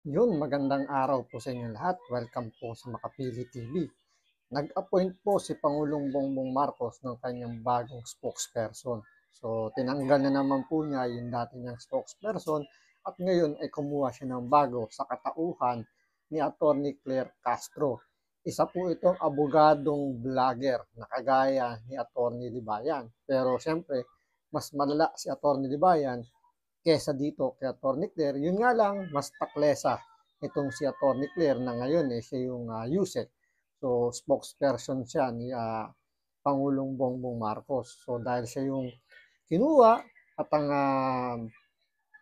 Magandang araw po sa inyo lahat. Welcome po sa Makapili TV. Nag-appoint po si Pangulong Bongbong Marcos ng kanyang bagong spokesperson. So, tinanggal na naman po niya yung dati niyang spokesperson at ngayon ay kumuha siya ng bago sa katauhan ni Atty. Claire Castro. Isa po itong abogadong vlogger na kagaya ni Atty. Libayan. Pero siyempre, mas malala si Atty. Libayan kesa dito kay Atty. Claire. Yun nga lang, mas taklesa itong si Atty. Claire na ngayon siya yung USEC. So, spokesperson siya ni Pangulong Bongbong Marcos. So, dahil siya yung kinuha at ang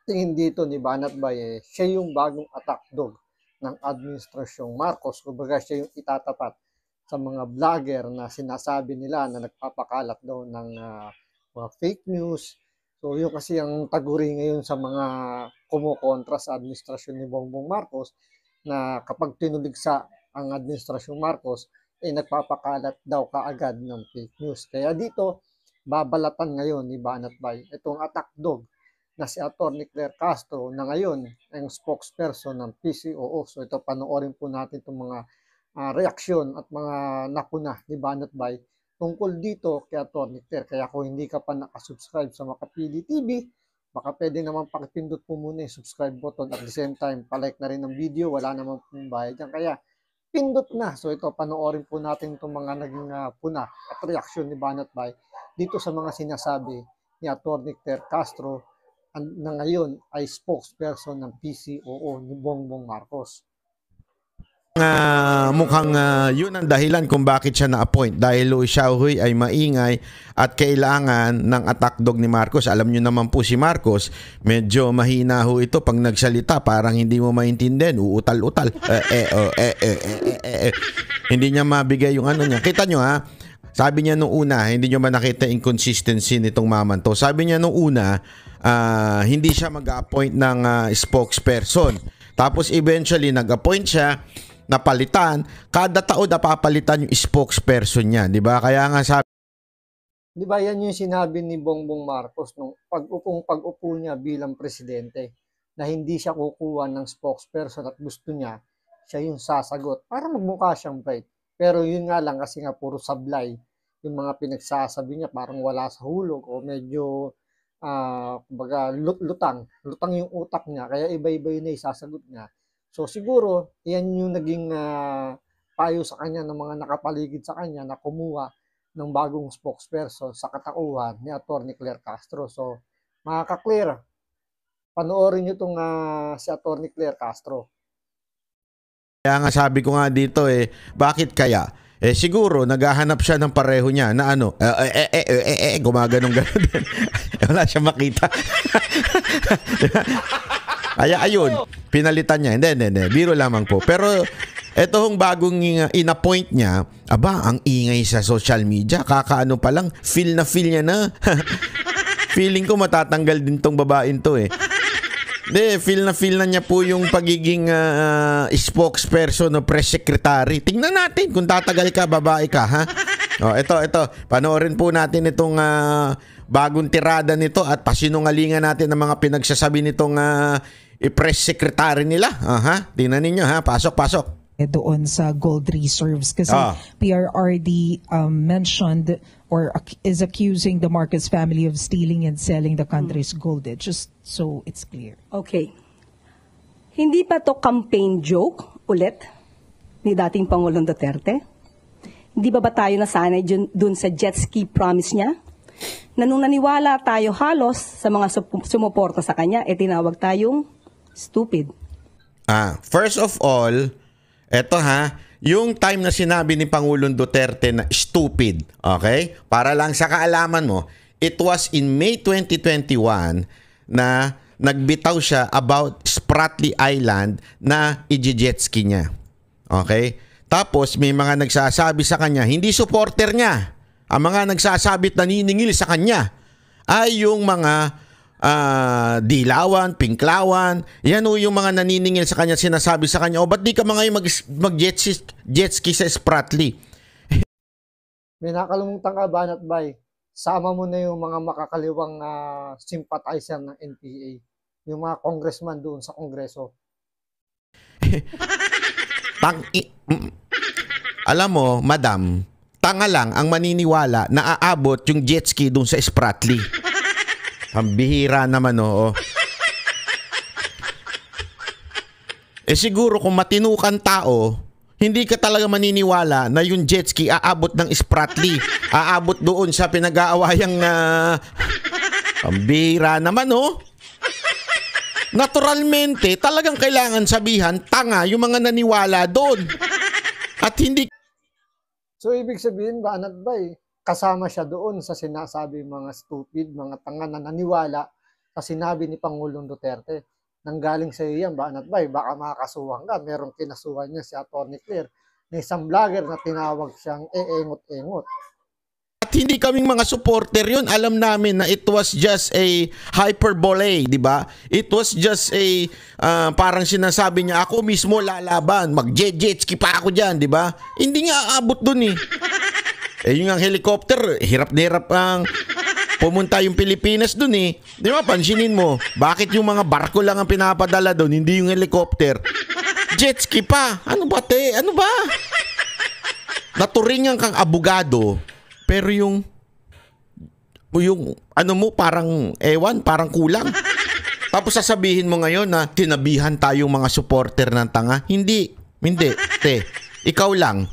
tingin dito ni Banat Bay, siya yung bagong attack dog ng administrasyong Marcos. Kumbaga siya yung itatapat sa mga vlogger na sinasabi nila na nagpapakalat daw ng mga fake news. So yun kasi ang taguri ngayon sa mga kumukontra sa administrasyon ni Bongbong Marcos na kapag tinuligsa ang administrasyong Marcos, nagpapakalat daw kaagad ng fake news. Kaya dito, babalatan ngayon ni Banat Bay itong attack dog na si Atty. Claire Castro na ngayon ang spokesperson ng PCOO. So ito panoorin po natin itong mga reaksyon at mga napuna ni Banat Bay tungkol dito kay Atty. Claire. Kaya kung hindi ka pa nakasubscribe sa Makapili TV, baka pwede naman pakipindot po muna yung subscribe button at the same time, palike na rin ng video, wala naman pong bayad yan. Kaya pindot na. So ito, panoorin po natin itong mga naging puna at reaksyon ni Banat Bay dito sa mga sinasabi ni Atty. Claire Castro na ngayon ay spokesperson ng PCOO ni Bongbong Marcos. Mukhang yun ang dahilan kung bakit siya na-appoint dahil siya ay maingay at kailangan ng attack dog ni Marcos. Alam nyo naman po si Marcos, medyo mahina ho ito pag nagsalita, parang hindi mo maintindihan, uutal-utal. Hindi niya mabigay yung ano niya. Kita nyo ha, sabi niya nung una, hindi nyo ba nakita inconsistency nitong maman to? Sabi niya nung una, hindi siya mag-appoint ng spokesperson. Tapos eventually nag-appoint siya, napalitan, kada taon napapalitan yung spokesperson niya, di ba? Kaya nga sabi, di ba yan yung sinabi ni Bongbong Marcos nung pag-upo niya bilang presidente na hindi siya kukuha ng spokesperson at gusto niya siya yung sasagot para magmukha siyang bright. Pero yun nga lang kasi nga puro sablay yung mga pinagsasabi niya, parang wala sa hulog o medyo kumbaga lutang yung utak niya, kaya iba-iba yun na isasagot niya. So siguro, yan yung naging payo sa kanya ng mga nakapaligid sa kanya na kumuha ng bagong spokesperson sa katauhan ni Atty. Claire Castro. So, mga ka-Claire, panoorin nyo itong si Atty. Claire Castro. kaya nga sabi ko nga dito bakit kaya? Siguro naghahanap siya ng pareho niya na ano, gumaganong-ganon din. Wala siya makita. Kaya ayun, pinalitan niya. Hindi. Biro lamang po. Pero ito hong bagong in-appoint niya, aba, ang ingay sa social media. Kakaano pa lang, feel niya na. Feeling ko matatanggal din tong babaeng to Hindi, feel na niya po yung pagiging spokesperson o press secretary. Tingnan natin kung tatagal ka, babae ka, ha? Ito. Panoorin po natin itong bagong tirada nito at pasinungalingan natin ng mga pinagsasabi nitong press secretary nila. Tingnan ninyo ha, pasok. Doon sa gold reserves kasi PRRD mentioned or is accusing the Marcos family of stealing and selling the country's gold. Just so it's clear. Okay. Hindi pa to campaign joke ulit ni dating Pangulong Duterte? Hindi ba tayo nasanay dun sa jet ski promise niya? Na nung naniwala tayo halos sa mga sumuporta sa kanya, tinawag tayong stupid. First of all, eto yung time na sinabi ni Pangulong Duterte na stupid, okay? Para lang sa kaalaman mo, it was in May 2021 na nagbitaw siya about Spratly Island na i-jet ski niya. Okay? Tapos may mga nagsasabi sa kanya, hindi supporter niya. Ang mga nagsasabit naniningil sa kanya ay yung mga dilawan, pinklawan. Yan yung mga naniningil sa kanya, sinasabi sa kanya, ba't di ka mga mag-jet ski sa Spratly? May nakalimutan ka, Banat Bay. Sama mo na yung mga makakaliwang sympathizer ng NPA. Yung mga congressman doon sa Kongreso. Alam mo, madam, tanga lang ang maniniwala na aabot yung jet ski dun sa Spratly. Ang bihira naman, oo. Siguro kung matinukan tao, hindi ka talaga maniniwala na yung jet ski aabot ng Spratly. Aabot doon sa pinag-aawayang ang bihira naman, oh. Naturalmente, talagang kailangan sabihan, tanga yung mga naniwala doon. At hindi... So, ibig sabihin, Banat Bay, kasama siya doon sa sinasabi mga stupid, mga tanga na naniwala sa sinabi ni Pangulong Duterte. Nanggaling sa iyo yan, Banat Bay, baka makakasuhan ka. Merong kinasuhan niya si Atty. Claire na isang vlogger na tinawag siyang eengot-engot. At hindi kaming mga supporter yun. Alam namin na it was just a hyperbole, di ba? It was just a parang sinasabi niya, ako mismo lalaban, mag-jet ski pa ako dyan, di ba? Hindi nga aabot dun eh. Yung ang helicopter, hirap na hirap ang pumunta yung Pilipinas dun eh. Di ba, pansinin mo, bakit yung mga barko lang ang pinapadala dun, hindi yung helicopter? Jet ski pa. Ano ba, te? Ano ba? Naturingan kang abogado, pero yung ano mo parang ewan, parang kulang. Tapos sasabihin mo ngayon na tinabihan tayong mga supporter ng tanga. Hindi. Te, ikaw lang.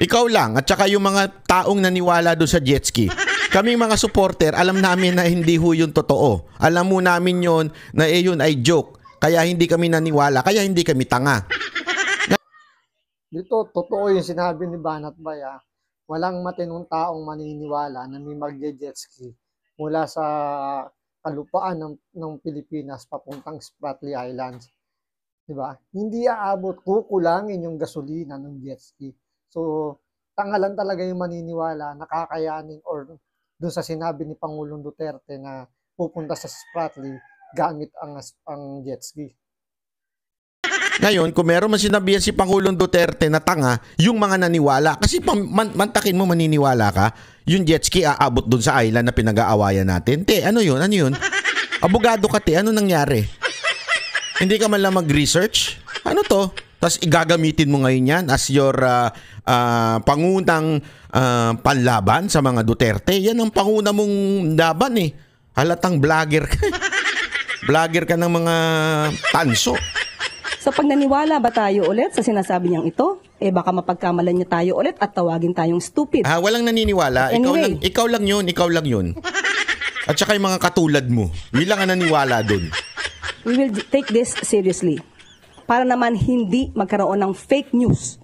Ikaw lang. At saka yung mga taong naniwala doon sa jet ski. Kaming mga supporter, alam namin na hindi ho yun totoo. Alam mo namin yon na yun ay joke. Kaya hindi kami naniwala. Kaya hindi kami tanga. Dito, totoo yung sinabi ni Banat Bay. Walang matinong taong maniniwala na may mag-jet ski mula sa kalupaan ng Pilipinas papuntang Spratly Islands. Diba? Hindi aabot, kukulangin yung gasolina ng jet ski. So, tangalan talaga yung maniniwala, nakakayanin or doon sa sinabi ni Pangulong Duterte na pupunta sa Spratly gamit ang jet ski. Ngayon, kung meron man sinabihan si Pangulong Duterte na tanga, yung mga naniwala, kasi mantakin mo maniniwala ka, yung jet ski aabot dun sa island na pinag-aawayan natin. Te, ano yun? Ano yun? Abogado ka, te. Ano nangyari? Hindi ka man lang mag-research? Ano to? Tapos igagamitin mo ngayon yan as your pangunang panlaban sa mga Duterte. Yan ang panguna mong laban eh. Halatang vlogger ka. Vlogger ka ng mga tanso. So pag naniwala ba tayo ulit sa sinasabi niyang ito, baka mapagkamalan niya tayo ulit at tawagin tayong stupid. Walang naniniwala. Anyway. Ikaw lang yun. At saka yung mga katulad mo. Yun lang ang naniwala dun. We will take this seriously. Para naman hindi magkaroon ng fake news.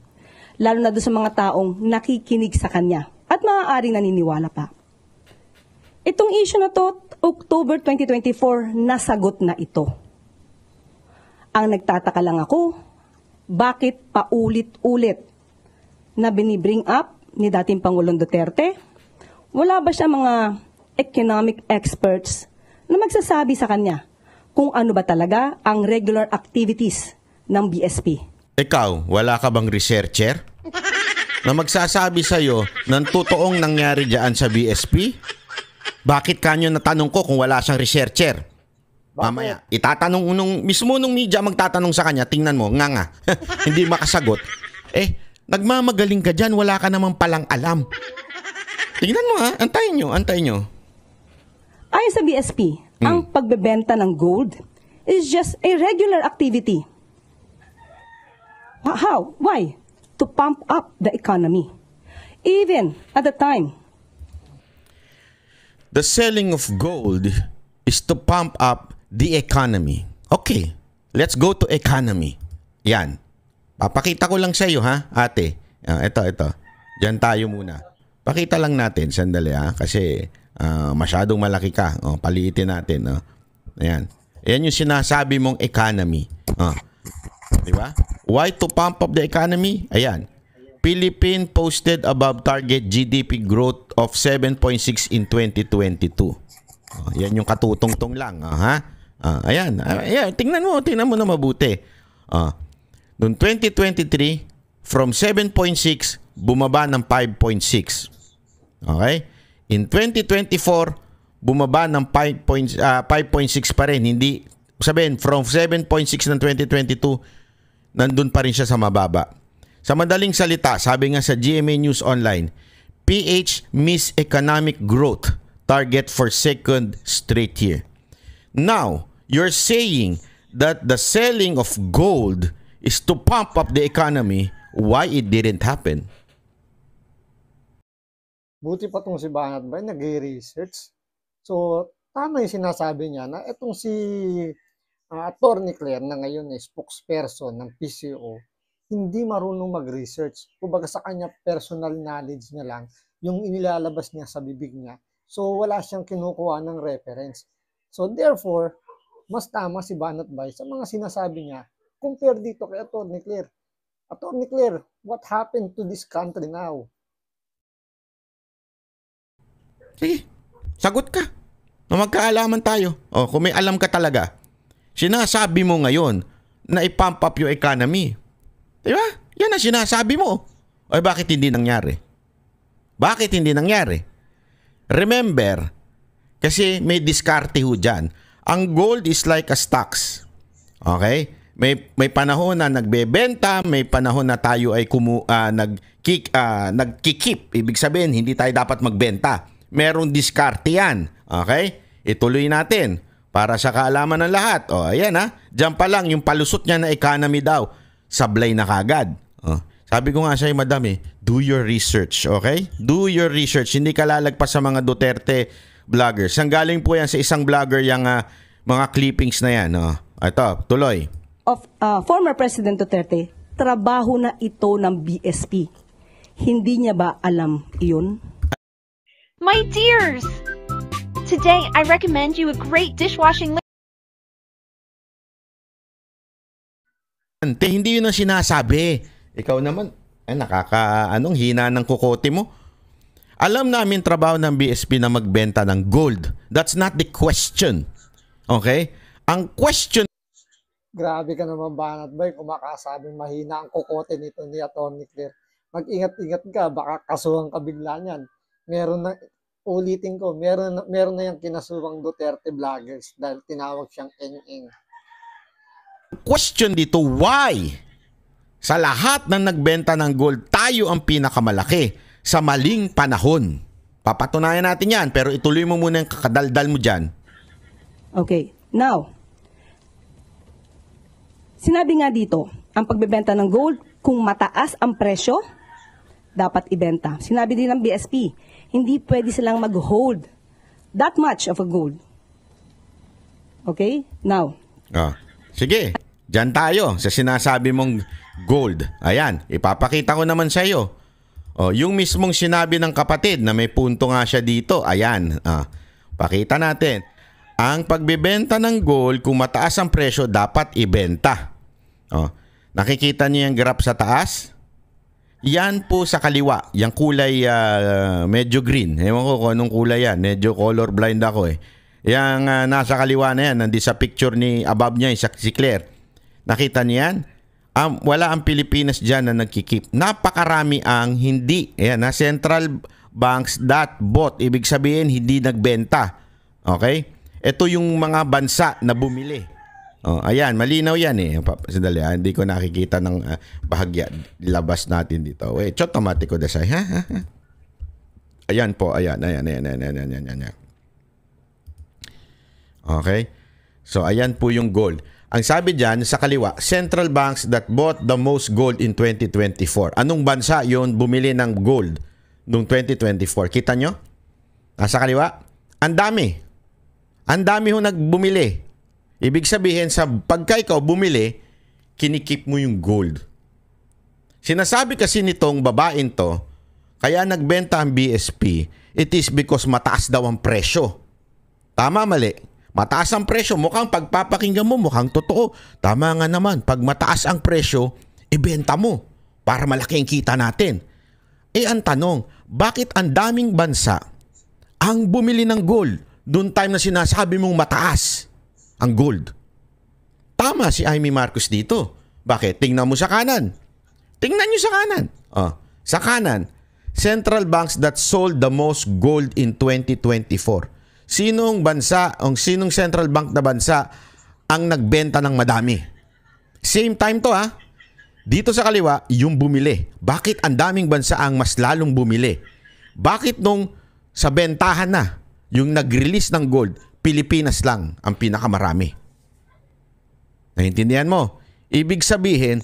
Lalo na doon sa mga taong nakikinig sa kanya. At maaaring naniniwala pa. Itong issue na to, October 2024, nasagot na ito. Ang nagtataka lang ako, bakit paulit-ulit na binibring up ni dating Pangulong Duterte? Wala ba siya mga economic experts na magsasabi sa kanya kung ano ba talaga ang regular activities ng BSP? Ikaw, wala ka bang researcher na magsasabi sa'yo ng totoong nangyari dyan sa BSP? Bakit kanyo natanong ko kung wala siyang researcher? Mamaya, itatanong mismo nung media magtatanong sa kanya, tingnan mo, nga. Hindi makasagot. Nagmamagaling ka dyan, wala ka namang palang alam. Tingnan mo antayin nyo. Ayon sa BSP, ang pagbebenta ng gold is just a regular activity. How? Why? To pump up the economy. Even at the time. The selling of gold is to pump up the economy. Okay, let's go to economy. Yan. Papakita ko lang sa iyo ate. Ito. Diyan tayo muna. Pakita lang natin, sandali kasi masyadong malaki ka. Paliitin natin. Ayan. Ayan yung sinasabi mong economy. Di ba? Why to pump up the economy? Ayan. Philippines posted above target GDP growth of 7.6 in 2022. Yan yung katutong-tong lang. Ayan. Tingnan mo na mabuti. Noong 2023, from 7.6, bumaba ng 5.6. Okay? In 2024, bumaba ng 5.6 pa rin. Hindi, sabihin, from 7.6 ng 2022, nandun pa rin siya sa mababa. Sa madaling salita, sabi nga sa GMA News Online, PH miss economic growth target for second straight year. Now, you're saying that the selling of gold is to pump up the economy. Why it didn't happen? Buti pa tong si Banat Bay, nag-research. So, tama yung sinasabi niya na itong si Attorney Claire na ngayon ay spokesperson ng PCO, hindi marunong mag-research. Kumbaga sa kanya, personal knowledge niya lang yung inilalabas niya sa bibig niya. So, wala siyang kinukuha ng reference. So, therefore, mas tama si Banat Bay sa mga sinasabi niya compare dito kay Attorney Claire. Attorney Claire, what happened to this country now? Sige, sagot ka. Na magkaalaman tayo. O, kung may alam ka talaga, sinasabi mo ngayon na ipump up yung economy. Diba? Yan ang sinasabi mo. O bakit hindi nangyari? Bakit hindi nangyari? Remember, kasi may diskarte ho dyan. Ang gold is like a stocks. Okay? May panahon na nagbebenta, may panahon na tayo ay nagkikip. Ibig sabihin, hindi tayo dapat magbenta. Merong diskarte yan. Okay? Ituloy natin para sa kaalaman ng lahat. O, ayan ha. Diyan pa lang, yung palusot niya na economy daw, sablay na kagad. O, sabi ko nga sa'yo, madam do your research, okay? Do your research. Hindi ka lalagpas sa mga Duterte vloggers. Ang galing po yan sa isang vlogger yung mga clippings na yan. O, ito, tuloy. Of former President Duterte, trabaho na ito ng BSP. Hindi niya ba alam iyon? My dears! Today, I recommend you a great dishwashing Hindi yun ang sinasabi. Ikaw naman, hina ng kukote mo. Alam namin trabaho ng BSP na magbenta ng gold. That's not the question. Okay? Ang question... Grabe ka naman, Banat Bay, kung makasabing mahina ang kukote nito ni Attorney Claire. Mag-ingat-ingat ka, baka kasuhan ka bigla niyan. Meron na, ulitin ko, meron na yung kinasuhang Duterte vloggers dahil tinawag siyang eng-eng. Question dito, why? Sa lahat ng nagbenta ng gold, tayo ang pinakamalaki sa maling panahon. Papatunayan natin yan, pero ituloy mo muna yung kakadaldal mo dyan. Okay, now, sinabi nga dito, ang pagbebenta ng gold, kung mataas ang presyo, dapat ibenta. Sinabi din ng BSP, hindi pwede silang mag-hold that much of a gold. Okay? Now. Sige, dyan tayo sa sinasabi mong gold. Ayan, ipapakita ko naman sa iyo. Yung mismong sinabi ng kapatid na may punto nga siya dito. Ayan, pakita natin. Ang pagbebenta ng gold, kung mataas ang presyo, dapat ibenta. Nakikita niyo yung graph sa taas? Yan po sa kaliwa. Yung kulay medyo green. Ewan ko kung anong kulay yan. Medyo color blind ako eh. Yung nasa kaliwa na yan, nandito sa picture ni above niya, si Claire. Nakita niyo yan? Wala ang Pilipinas dyan na nagkikip. Napakarami ang hindi. Ayan, central banks that bought. Ibig sabihin, hindi nagbenta. Okay? Ito yung mga bansa na bumili. Ayan, malinaw yan eh. Sandali, hindi ko nakikita ng bahagya. Labas natin dito. Wait, automatic desay. Ha? Ayan po, ayan. Okay? So, ayan po yung gold. Ang sabi dyan, sa kaliwa, central banks that bought the most gold in 2024. Anong bansa yon bumili ng gold noong 2024? Kita nyo? Nasa kaliwa? Ang dami. Ang dami ho nagbumili. Ibig sabihin, sa pagka ikaw bumili, kinikip mo yung gold. Sinasabi kasi nitong babaeng to, kaya nagbenta ang BSP, it is because mataas daw ang presyo. Tama, mali? Mataas ang presyo, mukhang pagpapakinggan mo, mukhang totoo. Tama nga naman, pag mataas ang presyo, ibenta mo para malaki ang kita natin. Ang tanong, bakit ang daming bansa ang bumili ng gold noong time na sinasabi mong mataas ang gold? Tama si Amy Marcos dito. Bakit? Tingnan mo sa kanan. Tingnan nyo sa kanan. Sa kanan, central banks that sold the most gold in 2024. Sinong central bank na bansa ang nagbenta ng madami? Same time to Dito sa kaliwa, yung bumili. Bakit ang daming bansa ang mas lalong bumili? Bakit nung sa bentahan na, yung nag-release ng gold, Pilipinas lang ang pinakamarami? Naintindihan mo? Ibig sabihin,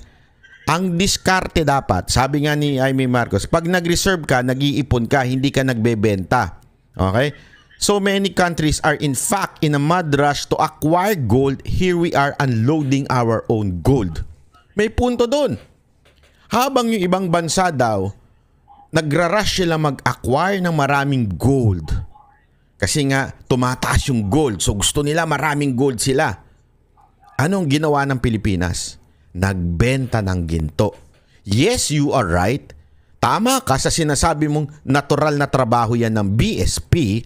ang diskarte dapat, sabi nga ni Jaime Marcos, pag nag-reserve ka, nag-iipon ka, hindi ka nagbebenta. Okay? So many countries are in fact in a mad rush to acquire gold. Here we are unloading our own gold. May punto doon. Habang yung ibang bansa daw, nagra-rush sila mag-acquire ng maraming gold. Kasi nga, tumataas yung gold. So gusto nila maraming gold sila. Anong ginawa ng Pilipinas? Nagbenta ng ginto. Yes, you are right. Tama ka sa sinasabi mong natural na trabaho yan ng BSP,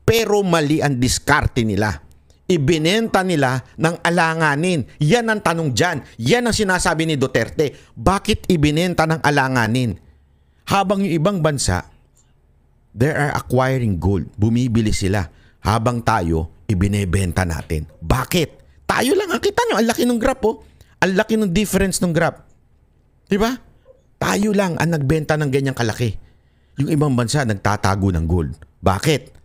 pero mali ang diskarte nila. Ibinenta nila ng alanganin. Yan ang tanong dyan. Yan ang sinasabi ni Duterte. Bakit ibinenta ng alanganin? Habang yung ibang bansa, they are acquiring gold. Bumibili sila. Habang tayo, ibinebenta natin. Bakit? Tayo lang. Kita nyo, ang laki ng graph, oh. Ang laki ng difference ng graph. Diba? Tayo lang ang nagbenta ng ganyang kalaki. Yung ibang bansa nagtatago ng gold. Bakit?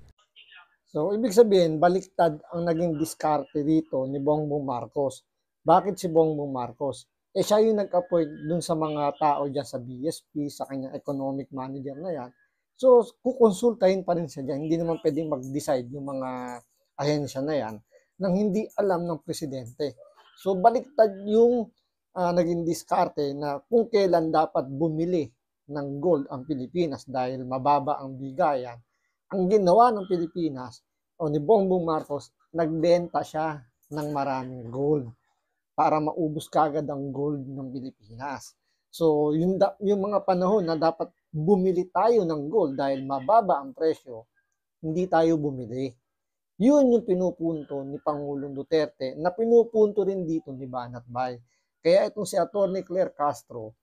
So, ibig sabihin, baliktad ang naging diskarte dito ni Bongbong Marcos. Bakit si Bongbong Marcos? Siya yung nag-appoint dun sa mga tao dyan sa BSP, sa kanyang economic manager na yan. So, kukonsultahin pa rin siya dyan. Hindi naman pwedeng mag-decide yung mga ahensya na yan nang hindi alam ng presidente. So, baliktad yung naging diskarte na kung kailan dapat bumili ng gold ang Pilipinas dahil mababa ang bigayan. Ang ginawa ng Pilipinas o ni Bongbong Marcos, nagbenta siya ng maraming gold para maubos kagad ang gold ng Pilipinas. So, yung mga panahon na dapat bumili tayo ng gold dahil mababa ang presyo, hindi tayo bumili. Yun yung pinupunto ni Pangulong Duterte na pinupunto rin dito ni Banat Bay. Kaya itong si Atty. Claire Castro,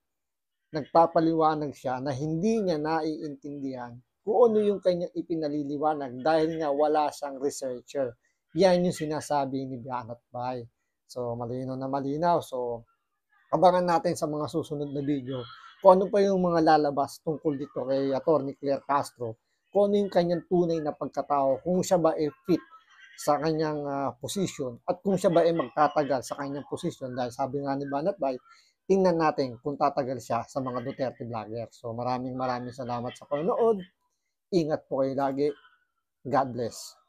nagpapaliwanag siya na hindi niya naiintindihan kung ano yung kanyang ipinaliliwanag dahil nga wala siyang researcher. Yan yung sinasabi ni Banat Bay. So, malinaw na malinaw. So, abangan natin sa mga susunod na video kung ano pa yung mga lalabas tungkol dito kay Atty. Claire Castro, kung ano yung kanyang tunay na pagkatao, kung siya ba fit sa kanyang posisyon at kung siya ba magtatagal sa kanyang posisyon dahil sabi nga ni Banat Bay, tingnan natin kung tatagal siya sa mga Duterte vlogger. So maraming salamat sa panonood. Ingat po kayo lagi. God bless.